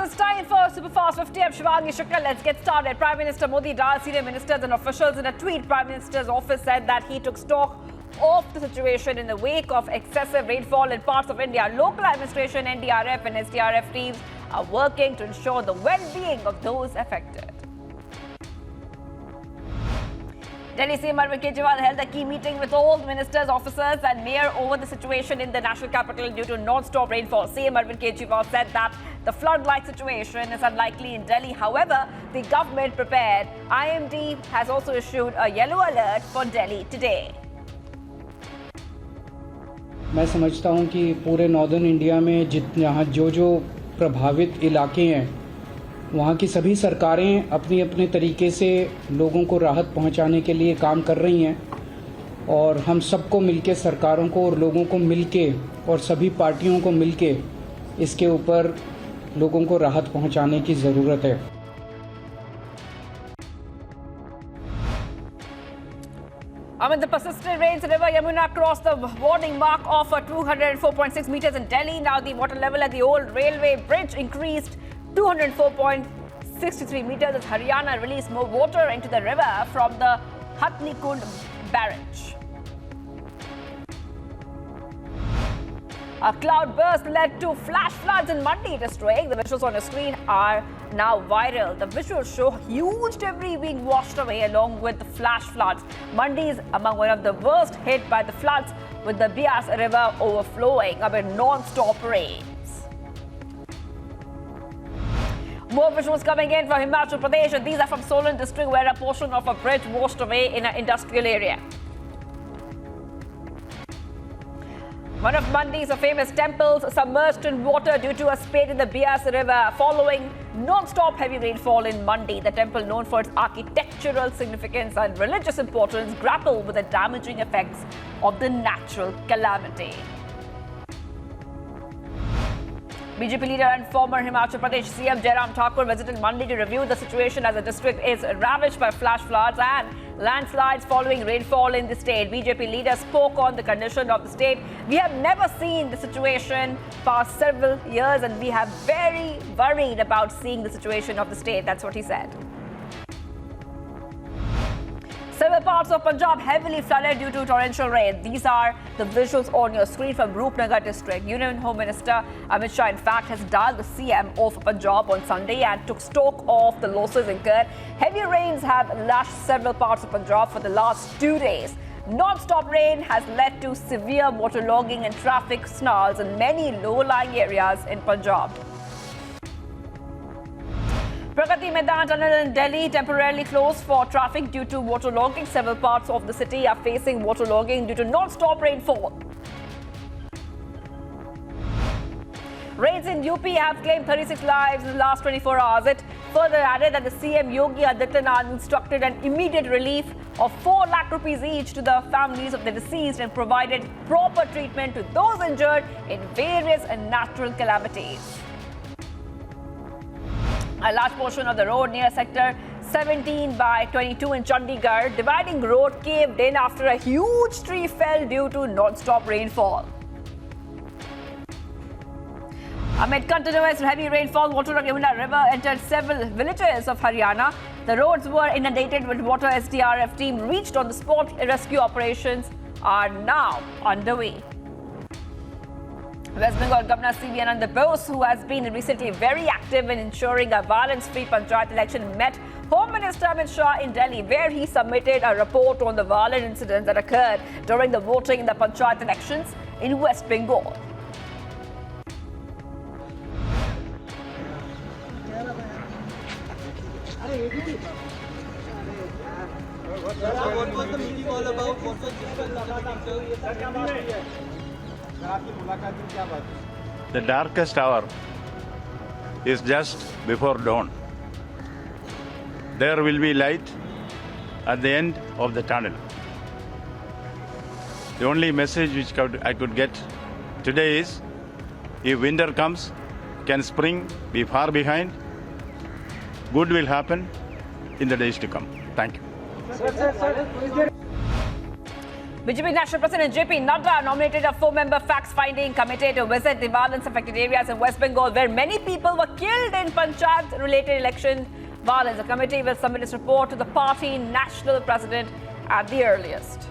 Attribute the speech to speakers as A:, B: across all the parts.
A: it's time for Superfast 50. I'm Shivangi Shukla. Let's get started. Prime Minister Modi dialed senior ministers and officials in a tweet. Prime Minister's office said that he took stock of the situation in the wake of excessive rainfall in parts of India. Local administration, NDRF and SDRF teams are working to ensure the well-being of those affected. Delhi CM Arvind Kejriwal held a key meeting with all ministers, officers and mayor over the situation in the national capital due to non-stop rainfall. CM Arvind Kejriwal said that the flood-like situation is unlikely in Delhi. However, the government prepared. IMD has also issued a yellow alert for Delhi today.
B: मैं समझता हूं कि पूरे northern India में यहाँ जो प्रभावित इलाके हैं वहाँ की सभी सरकारें अपनी अपने तरीके से लोगों को राहत पहुँचाने के लिए काम कर रही हैं और हम सबको मिलके सरकारों को और लोगों को मिलके और सभी पार्टियों को मिलके इसके ऊपर लोगों को राहत पहुँचाने की ज़रूरत है।
A: Amid the persistent rains, River Yamuna crossed the warning mark of 204.6 meters in Delhi. Now the water level at the old railway bridge increased 204.63 meters as Haryana released more water into the river from the Hatnikund barrage. A cloud burst led to flash floods in Mandi district. The visuals on the screen are now viral. The visuals show huge debris being washed away along with the flash floods. Mandi is among one of the worst hit by the floods, with the Bias River overflowing amid non-stop rains. More visuals coming in from Himachal Pradesh. These are from Solan district, where a portion of a bridge washed away in an industrial area. One of Mandi's famous temples submerged in water due to a spate in the Bias River following non-stop heavy rainfall in Mandi. The temple, known for its architectural significance and religious importance, grappled with the damaging effects of the natural calamity. BJP leader and former Himachal Pradesh CM JAIRAM Thakur visited Mandi to review the situation as the district is ravaged by flash floods and landslides following rainfall in the state. BJP leader spoke on the condition of the state. We have never seen the situation past several years and we have very worried about seeing the situation of the state. That's what he said. Several parts of Punjab heavily flooded due to torrential rain. These are the visuals on your screen from Roopnagar district. Union Home Minister Amit Shah, in fact, has dialed the CM of Punjab on Sunday and took stock of the losses incurred. Heavy rains have lashed several parts of Punjab for the last 2 days. Non-stop rain has led to severe waterlogging and traffic snarls in many low-lying areas in Punjab. Pragati Maidan Tunnel in Delhi temporarily closed for traffic due to waterlogging. Several parts of the city are facing waterlogging due to non-stop rainfall. Rains in UP have claimed 36 lives in the last 24 hours. It further added that the CM Yogi Adityanath instructed an immediate relief of 4 lakh rupees each to the families of the deceased and provided proper treatment to those injured in various natural calamities. A large portion of the road near sector 17 by 22 in Chandigarh dividing road caved in after a huge tree fell due to non-stop rainfall. Amid continuous heavy rainfall, water of Yamuna River entered several villages of Haryana. The roads were inundated with water. SDRF team reached on the spot. Rescue operations are now underway. West Bengal Governor C.V. Anand Bose, who has been recently very active in ensuring a violence-free Panchayat election, met Home Minister Amit Shah in Delhi, where he submitted a report on the violent incidents that occurred during the voting in the Panchayat elections in West Bengal.
C: What was the meeting all about? What was
D: The darkest hour is just before dawn. There will be light at the end of the tunnel. The only message which I could get today is, if winter comes, can spring be far behind? Good will happen in the days to come. Thank you.
A: BJP National President JP Nadda nominated a 4-member facts-finding committee to visit the violence-affected areas in West Bengal where many people were killed in Panchayat-related election violence. The committee will submit its report to the party national president at the earliest.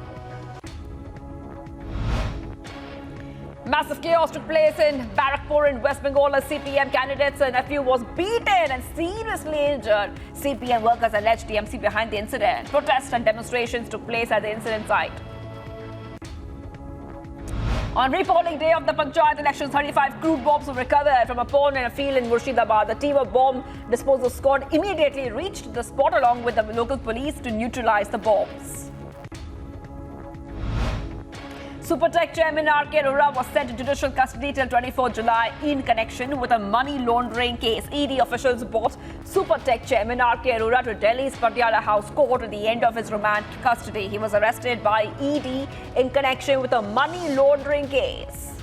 A: Massive chaos took place in Barakpur in West Bengal as CPM candidate's nephew was beaten and seriously injured. CPM workers alleged TMC behind the incident. Protests and demonstrations took place at the incident site. On repolling day of the Panchayat elections, 35 crude bombs were recovered from a pond in a field in Murshidabad. The team of bomb disposal squad immediately reached the spot along with the local police to neutralize the bombs. SUPERTECH chairman R.K. Arora was sent to judicial custody till 24 July in connection with a money laundering case. ED officials brought SUPERTECH chairman R.K. Arora to Delhi's Patiala House Court at the end of his remand custody. He was arrested by ED in connection with a money laundering case.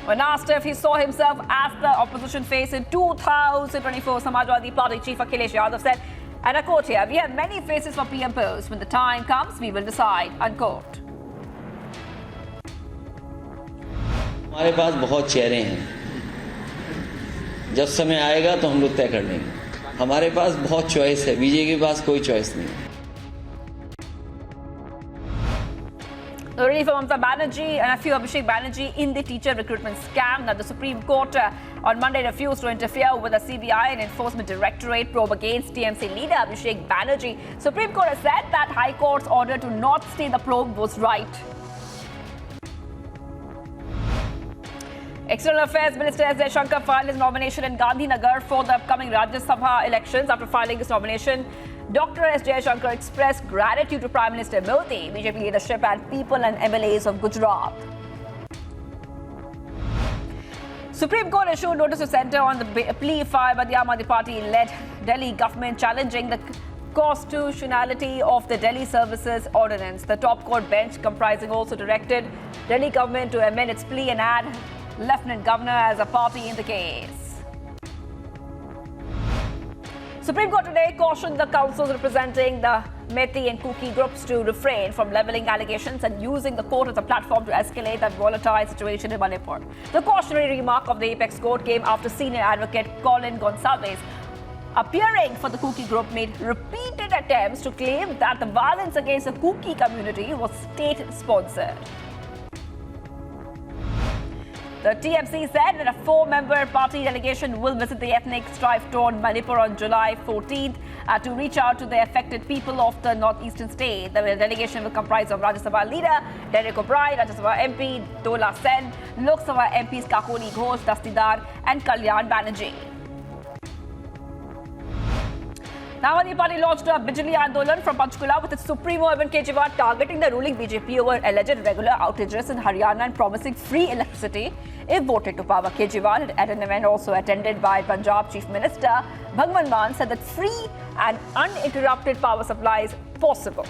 A: When asked if he saw himself as the opposition face in 2024, Samajwadi Party chief Akhilesh Yadav said, and I quote here, "We have many faces for PM posts. When the time comes, we will decide," unquote.
E: हमारे पास बहुत चेहरे हैं, जब समय आएगा तो हम लोग तय कर लेंगे। हमारे पास बहुत चॉइस है, बीजेपी के पास कोई चॉइस नहीं है।
A: The relief of Mamata Banerjee and nephew Abhishek Banerjee in the teacher recruitment scam. Now, the Supreme Court on Monday refused to interfere with the CBI and Enforcement Directorate probe against TMC leader Abhishek Banerjee. Supreme Court has said that High Court's order to not stay the probe was right. External Affairs Minister S. JAISHANKAR filed his nomination in Gandhinagar for the upcoming Rajya Sabha elections. After filing his nomination, Dr. S. JAISHANKAR expressed gratitude to Prime Minister Modi, BJP leadership and people and MLAs of Gujarat. Supreme Court issued notice to centre on the plea filed by the Aam Party-led Delhi government challenging the constitutionality of the Delhi Services Ordinance. The top court bench, comprising also directed Delhi government to amend its plea and add Lieutenant Governor as a party in the case. Supreme Court today cautioned the councils representing the Methi and Kuki groups to refrain from levelling allegations and using the court as a platform to escalate that volatile situation in Manipur. The cautionary remark of the Apex Court came after senior advocate Colin Gonsalves, appearing for the Kuki group, made repeated attempts to claim that the violence against the Kuki community was state-sponsored. The TMC said that a 4-member party delegation will visit the ethnic strife-torn Manipur on July 14th to reach out to the affected people of the northeastern state. The delegation will comprise of Rajya Sabha leader Derek O'Brien, Rajya Sabha MP Dola Sen, Lok Sabha MPs Kakoli Ghosh, Dastidar and Kalyan Banerjee. Now, the party launched a Bijli Andolan from Panchkula with its Supremo Arvind Kejriwal targeting the ruling BJP over alleged regular outages in Haryana and promising free electricity if voted to power. Kejriwal, at an event also attended by Punjab Chief Minister Bhagwant Mann, said that free and uninterrupted power supply is possible.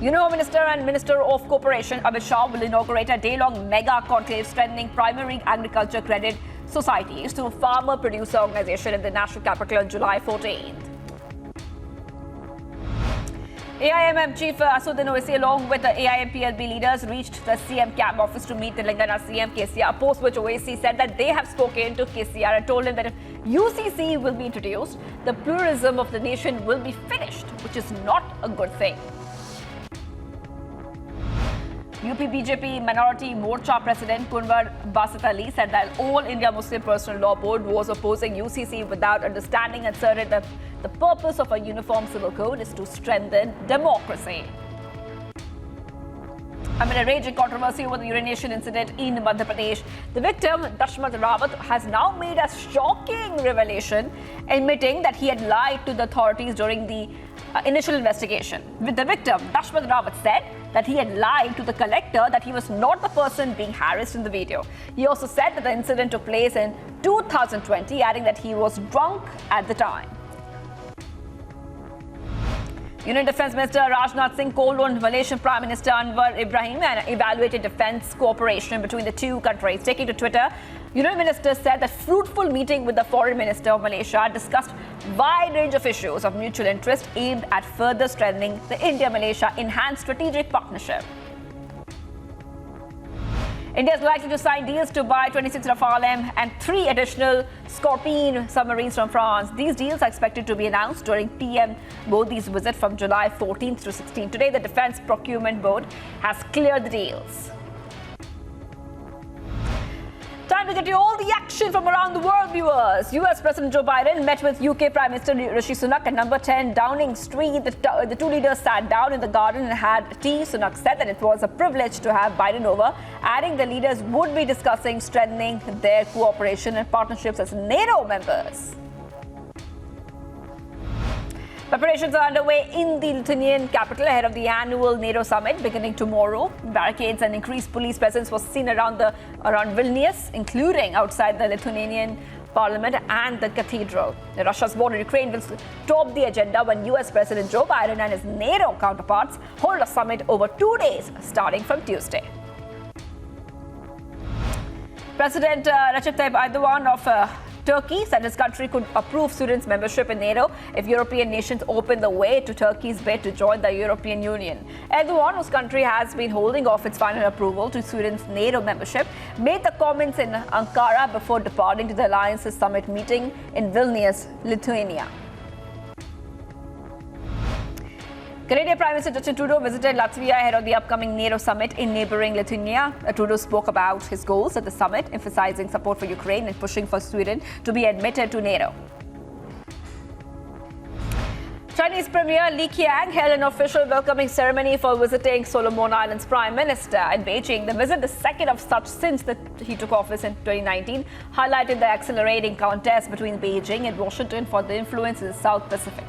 A: Union Home Minister and Minister of Cooperation Amit Shah will inaugurate a day-long mega conclave strengthening primary agriculture credit societies to farmer-producer organization in the national capital on July 14th. AIMM Chief Asudin Owaisi along with the AIMPLB leaders reached the CM camp office to meet the Telangana CM KCR, post which Owaisi said that they have spoken to KCR and told him that if UCC will be introduced, the pluralism of the nation will be finished, which is not a good thing. UP BJP Minority Morcha President Kunwar Basit Ali said that All India Muslim Personal Law Board was opposing UCC without understanding and asserted that the purpose of a uniform civil code is to strengthen democracy. Amid a raging controversy over the urination incident in Madhya Pradesh, the victim, Dashmat Rawat, has now made a shocking revelation, admitting that he had lied to the authorities during the initial investigation. With the victim, Dashmat Rawat said that he had lied to the collector that he was not the person being harassed in the video. He also said that the incident took place in 2020, adding that he was drunk at the time. Union Defence Minister Rajnath Singh called on Malaysian Prime Minister Anwar Ibrahim and evaluated defence cooperation between the two countries. Taking to Twitter, Union Minister said that fruitful meeting with the Foreign Minister of Malaysia discussed wide range of issues of mutual interest aimed at further strengthening the India-Malaysia enhanced strategic partnership. India is likely to sign deals to buy 26 RAFALE and 3 additional Scorpene submarines from France. These deals are expected to be announced during PM Modi's visit from July 14th to 16th. Today, the Defence Procurement Board has cleared the deals. Time to get you all the action from around the world, viewers. US President Joe Biden met with UK Prime Minister Rishi Sunak at number 10 Downing Street. The two leaders sat down in the garden and had tea. Sunak said that it was a privilege to have Biden over, adding the leaders would be discussing strengthening their cooperation and partnerships as NATO members. Preparations are underway in the Lithuanian capital ahead of the annual NATO summit beginning tomorrow. Barricades and increased police presence was seen around Vilnius, including outside the Lithuanian parliament and the cathedral. Russia's war on Ukraine will top the agenda when US President Joe Biden and his NATO counterparts hold a summit over 2 days, starting from Tuesday. President Recep Tayyip Erdogan of Turkey said his country could approve Sweden's membership in NATO if European nations open the way to Turkey's bid to join the European Union. Erdogan, whose country has been holding off its final approval to Sweden's NATO membership, made the comments in Ankara before departing to the Alliance's summit meeting in Vilnius, Lithuania. Canadian Prime Minister Justin Trudeau visited Latvia ahead of the upcoming NATO summit in neighbouring Lithuania. Trudeau spoke about his goals at the summit, emphasising support for Ukraine and pushing for Sweden to be admitted to NATO. Chinese Premier Li Qiang held an official welcoming ceremony for visiting Solomon Islands Prime Minister in Beijing. The visit, the second of such since he took office in 2019, highlighted the accelerating contest between Beijing and Washington for the influence in the South Pacific.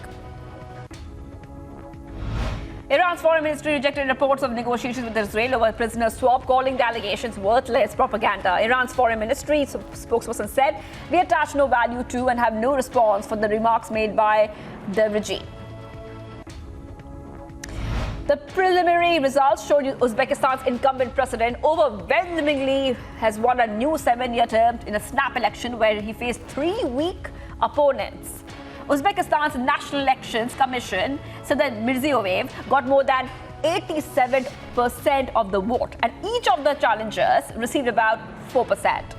A: Iran's foreign ministry rejected reports of negotiations with Israel over prisoner swap, calling the allegations worthless propaganda. Iran's foreign ministry spokesperson said, "We attach no value to and have no response for the remarks made by the regime." The preliminary results showed Uzbekistan's incumbent president overwhelmingly has won a new 7-year term in a snap election where he faced 3 weak opponents. Uzbekistan's National Elections Commission said that Mirziyoyev got more than 87% of the vote, and each of the challengers received about 4%.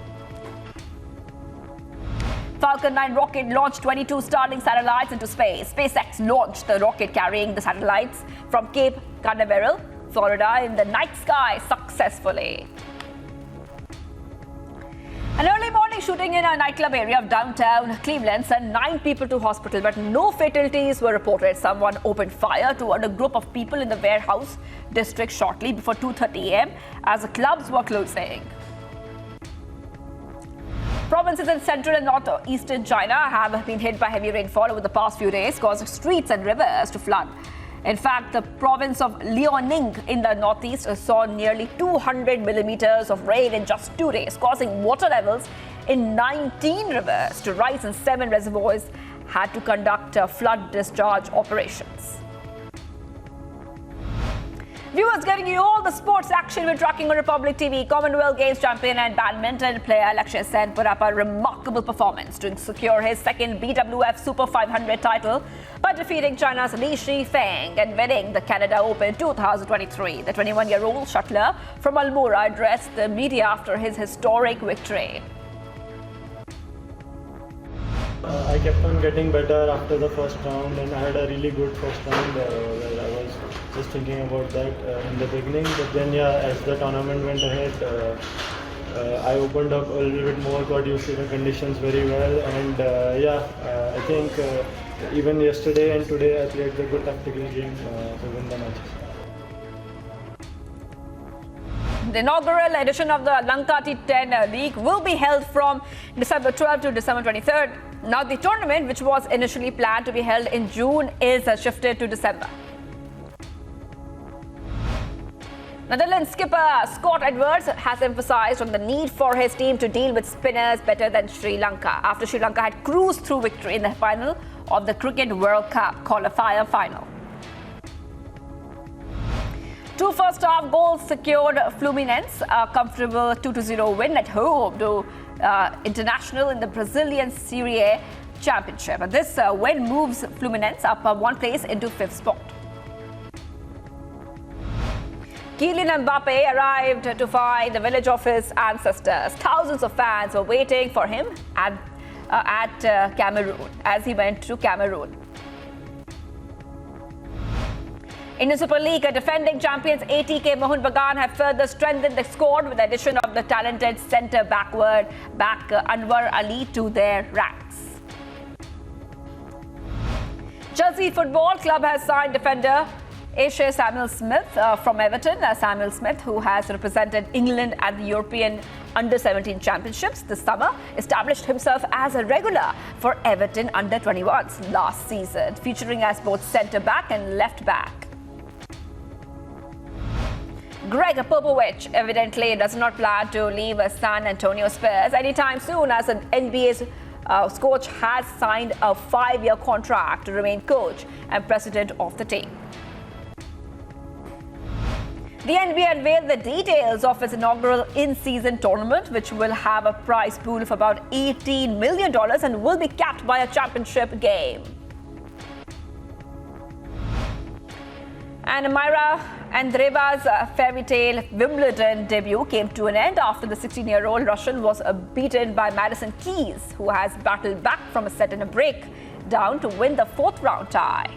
A: Falcon 9 rocket launched 22 Starlink satellites into space. SPACEX launched the rocket carrying the satellites from Cape Canaveral, Florida, in the night sky successfully. An early morning shooting in a nightclub area of downtown Cleveland sent 9 people to hospital, but no fatalities were reported. Someone opened fire toward a group of people in the warehouse district shortly before 2:30 a.m. as the clubs were closing. Provinces in central and northeastern China have been hit by heavy rainfall over the past few days, causing streets and rivers to flood. In fact, the province of Liaoning in the northeast saw nearly 200 millimeters of rain in just 2 days, causing water levels in 19 rivers to rise, and 7 reservoirs had to conduct flood discharge operations. Viewers, getting you all the sports action we're tracking on Republic TV. Commonwealth Games champion and badminton player Lakshya Sen put up a remarkable performance to secure his second BWF Super 500 title by defeating China's Li Shifeng and winning the Canada Open 2023. The 21-year-old shuttler from Almora addressed the media after his historic victory.
F: I kept on getting better after the first round, and I had a really good first round where I was just thinking about that in the beginning. But then, as the tournament went ahead, I opened up a little bit more, got used to the conditions very well, and I think even yesterday and today I played the good tactical game to win the matches.
A: The inaugural edition of the LANKA T10 League will be held from December 12th to December 23rd. Now, the tournament, which was initially planned to be held in June, is shifted to December. Netherlands skipper Scott Edwards has emphasized on the need for his team to deal with spinners better than Sri Lanka, after Sri Lanka had cruised through victory in the final of the Cricket World Cup qualifier final. Two first-half goals secured Fluminense a comfortable 2-0 win at home to International in the Brazilian Serie A Championship. And this win moves Fluminense up one place into 5th spot. Kylian Mbappe arrived to find the village of his ancestors. Thousands of fans were waiting for him at Cameroon as he went to Cameroon. In the Super League, defending champions ATK Mohun Bagan have further strengthened the squad with the addition of the talented centre-back Anwar Ali to their ranks. Chelsea Football Club has signed defender Ashe Samuel Smith from Everton. Samuel Smith, who has represented England at the European Under-17 Championships this summer, established himself as a regular for Everton Under-21s last season, featuring as both centre-back and left-back. Greg Popovich evidently does not plan to leave San Antonio Spurs anytime soon, as an NBA's coach has signed a 5-year contract to remain coach and president of the team. The NBA unveiled the details of its inaugural in-season tournament, which will have a prize pool of about $18 million and will be capped by a championship game. And Myra Andreeva's fairy tale Wimbledon debut came to an end after the 16-year-old Russian was beaten by Madison Keys, who has battled back from a set and a break down to win the 4th round tie.